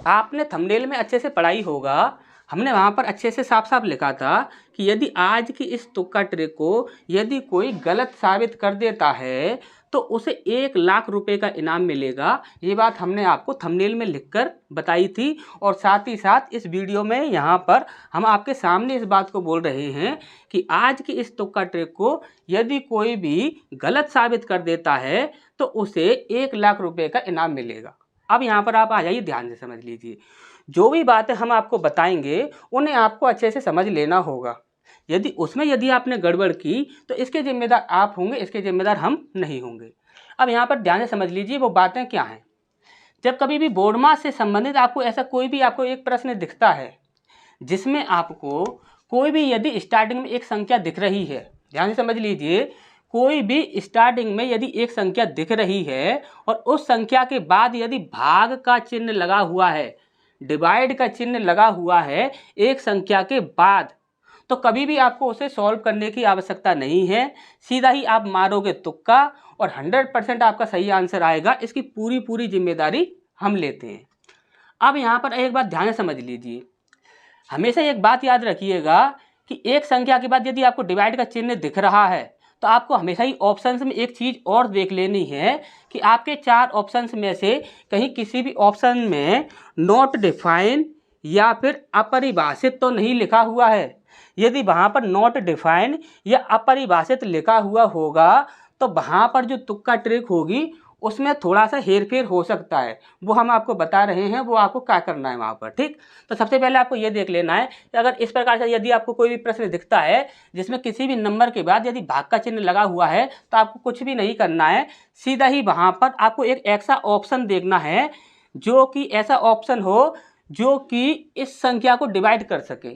आपने थंबनेल में अच्छे से पढ़ाई होगा, हमने वहाँ पर अच्छे से साफ साफ लिखा था कि यदि आज की इस तुक्का ट्रिक को यदि कोई गलत साबित कर देता है तो उसे 1 लाख रुपए का इनाम मिलेगा। ये बात हमने आपको थंबनेल में लिखकर बताई थी और साथ ही साथ इस वीडियो में यहाँ पर हम आपके सामने इस बात को बोल रहे हैं कि आज की इस तुक्का ट्रिक को यदि कोई भी गलत साबित कर देता है तो उसे 1 लाख रुपए का इनाम मिलेगा। अब यहाँ पर आप आ जाइए, ध्यान से समझ लीजिए। जो भी बातें हम आपको बताएंगे उन्हें आपको अच्छे से समझ लेना होगा। यदि आपने गड़बड़ की तो इसके जिम्मेदार आप होंगे, इसके जिम्मेदार हम नहीं होंगे। अब यहाँ पर ध्यान से समझ लीजिए वो बातें क्या हैं। जब कभी भी बोर्ड मार्क्स से संबंधित आपको ऐसा कोई भी आपको एक प्रश्न दिखता है जिसमें आपको कोई भी यदि स्टार्टिंग में एक संख्या दिख रही है, ध्यान से समझ लीजिए, कोई भी स्टार्टिंग में यदि एक संख्या दिख रही है और उस संख्या के बाद यदि भाग का चिन्ह लगा हुआ है, डिवाइड का चिन्ह लगा हुआ है एक संख्या के बाद, तो कभी भी आपको उसे सॉल्व करने की आवश्यकता नहीं है। सीधा ही आप मारोगे तुक्का और 100% आपका सही आंसर आएगा। इसकी पूरी जिम्मेदारी हम लेते हैं। अब यहाँ पर एक बात ध्यान से समझ लीजिए, हमेशा एक बात याद रखिएगा कि एक संख्या के बाद यदि आपको डिवाइड का चिन्ह दिख रहा है तो आपको हमेशा ही ऑप्शंस में एक चीज़ और देख लेनी है कि आपके 4 ऑप्शंस में से कहीं किसी भी ऑप्शन में नॉट डिफाइन या फिर अपरिभाषित तो नहीं लिखा हुआ है। यदि वहाँ पर नॉट डिफाइन या अपरिभाषित लिखा हुआ होगा तो वहाँ पर जो तुक्का ट्रिक होगी उसमें थोड़ा सा हेरफेर हो सकता है। वो हम आपको बता रहे हैं, वो आपको क्या करना है वहाँ पर। ठीक, तो सबसे पहले आपको ये देख लेना है कि अगर इस प्रकार से यदि आपको कोई भी प्रश्न दिखता है जिसमें किसी भी नंबर के बाद यदि भाग का चिन्ह लगा हुआ है तो आपको कुछ भी नहीं करना है। सीधा ही वहाँ पर आपको एक ऐसा ऑप्शन देखना है जो कि ऐसा ऑप्शन हो जो कि इस संख्या को डिवाइड कर सके,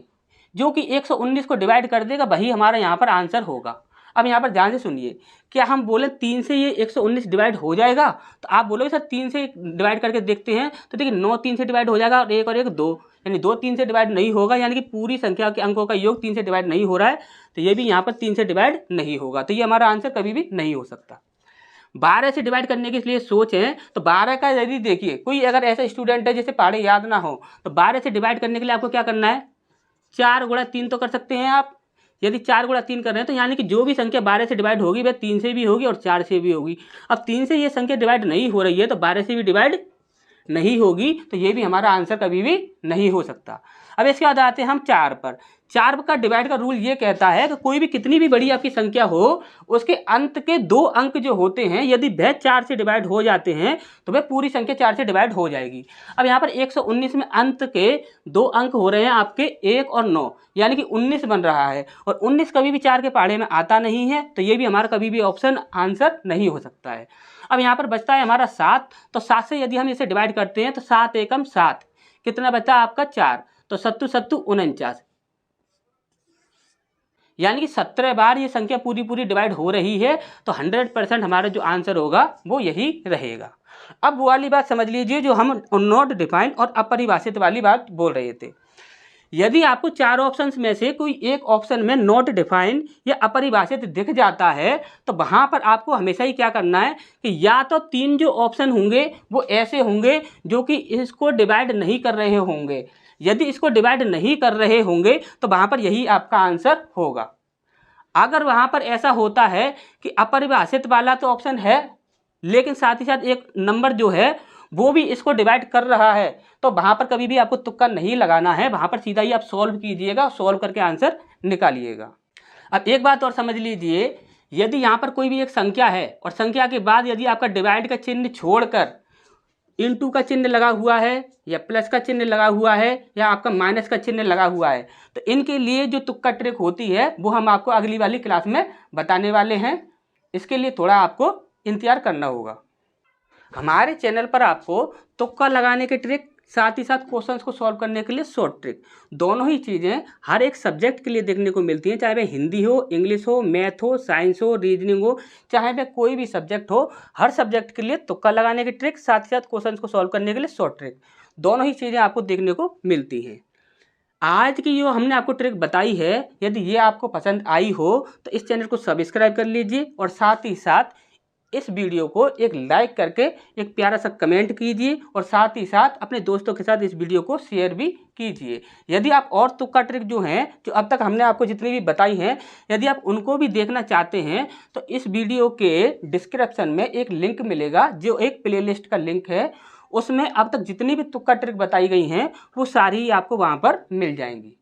जो कि 119 को डिवाइड कर देगा, वही हमारा यहाँ पर आंसर होगा। अब यहाँ पर ध्यान से सुनिए, क्या हम बोले 3 से ये 119 डिवाइड हो जाएगा? तो आप बोलोगे सर 3 से डिवाइड करके देखते हैं, तो देखिए 9 3 से डिवाइड हो जाएगा और एक 2, यानी 2 3 से डिवाइड नहीं होगा, यानी कि पूरी संख्या के अंकों का योग 3 से डिवाइड नहीं हो रहा है, तो ये भी यहाँ पर 3 से डिवाइड नहीं होगा, तो ये हमारा आंसर कभी भी नहीं हो सकता। 12 से डिवाइड करने के लिए सोचें तो 12 का यदि देखिए कोई अगर ऐसा स्टूडेंट है जिसे पढ़े याद ना हो तो 12 से डिवाइड करने के लिए आपको क्या करना है, 4 गुणा 3 तो कर सकते हैं आप। यदि 4 गुणा 3 कर रहे हैं तो यानी कि जो भी संख्या 12 से डिवाइड होगी वह 3 से भी होगी और 4 से भी होगी। अब 3 से ये संख्या डिवाइड नहीं हो रही है तो 12 से भी डिवाइड नहीं होगी, तो ये भी हमारा आंसर कभी भी नहीं हो सकता। अब इसके बाद आते हैं हम 4 पर। 4 का डिवाइड का रूल ये कहता है कि कोई भी कितनी भी बड़ी आपकी संख्या हो उसके अंत के 2 अंक जो होते हैं यदि वह 4 से डिवाइड हो जाते हैं तो वह पूरी संख्या 4 से डिवाइड हो जाएगी। अब यहाँ पर 119 में अंत के 2 अंक हो रहे हैं आपके 1 और 9, यानी कि 19 बन रहा है और 19 कभी भी 4 के पहाड़े में आता नहीं है, तो ये भी हमारा कभी भी ऑप्शन आंसर नहीं हो सकता है। अब यहाँ पर बचता है हमारा 7, तो 7 से यदि हम इसे डिवाइड करते हैं तो 7 एकम 7, कितना बचा आपका 4, तो 7 7 49, यानी कि 17 बार ये संख्या पूरी डिवाइड हो रही है, तो 100% हमारा जो आंसर होगा वो यही रहेगा। अब वो वाली बात समझ लीजिए जो हम नॉट डिफाइन और अपरिभाषित वाली बात बोल रहे थे। यदि आपको 4 ऑप्शंस में से कोई एक ऑप्शन में नॉट डिफाइन या अपरिभाषित दिख जाता है तो वहाँ पर आपको हमेशा ही क्या करना है कि या तो 3 जो ऑप्शन होंगे वो ऐसे होंगे जो कि इसको डिवाइड नहीं कर रहे होंगे। यदि इसको डिवाइड नहीं कर रहे होंगे तो वहाँ पर यही आपका आंसर होगा। अगर वहाँ पर ऐसा होता है कि अपरिभाषित वाला तो ऑप्शन है लेकिन साथ ही साथ एक नंबर जो है वो भी इसको डिवाइड कर रहा है, तो वहाँ पर कभी भी आपको तुक्का नहीं लगाना है, वहाँ पर सीधा ही आप सॉल्व कीजिएगा, सॉल्व करके आंसर निकालिएगा। अब एक बात और समझ लीजिए, यदि यहाँ पर कोई भी एक संख्या है और संख्या के बाद यदि आपका डिवाइड का चिन्ह छोड़कर इनटू का चिन्ह लगा हुआ है या प्लस का चिन्ह लगा हुआ है या आपका माइनस का चिन्ह लगा हुआ है, तो इनके लिए जो तुक्का ट्रिक होती है वो हम आपको अगली वाली क्लास में बताने वाले हैं। इसके लिए थोड़ा आपको इंतजार करना होगा। हमारे चैनल पर आपको तुक्का लगाने के ट्रिक साथ ही साथ क्वेश्चंस को सॉल्व करने के लिए शॉर्ट ट्रिक, दोनों ही चीज़ें हर एक सब्जेक्ट के लिए देखने को मिलती हैं, चाहे वह हिंदी हो, इंग्लिश हो, मैथ हो, साइंस हो, रीजनिंग हो, चाहे वह कोई भी सब्जेक्ट हो, हर सब्जेक्ट के लिए तुक्का लगाने की ट्रिक साथ ही साथ क्वेश्चंस को सॉल्व करने के लिए शॉर्ट ट्रिक, दोनों ही चीज़ें आपको देखने को मिलती हैं। आज की जो हमने आपको ट्रिक बताई है, यदि ये आपको पसंद आई हो तो इस चैनल को सब्सक्राइब कर लीजिए और साथ ही साथ इस वीडियो को एक लाइक करके एक प्यारा सा कमेंट कीजिए और साथ ही साथ अपने दोस्तों के साथ इस वीडियो को शेयर भी कीजिए। यदि आप और तुक्का ट्रिक जो हैं, जो अब तक हमने आपको जितनी भी बताई हैं, यदि आप उनको भी देखना चाहते हैं तो इस वीडियो के डिस्क्रिप्शन में एक लिंक मिलेगा, जो एक प्लेलिस्ट का लिंक है। उसमें अब तक जितनी भी तुक्का ट्रिक बताई गई हैं वो सारी आपको वहाँ पर मिल जाएंगी।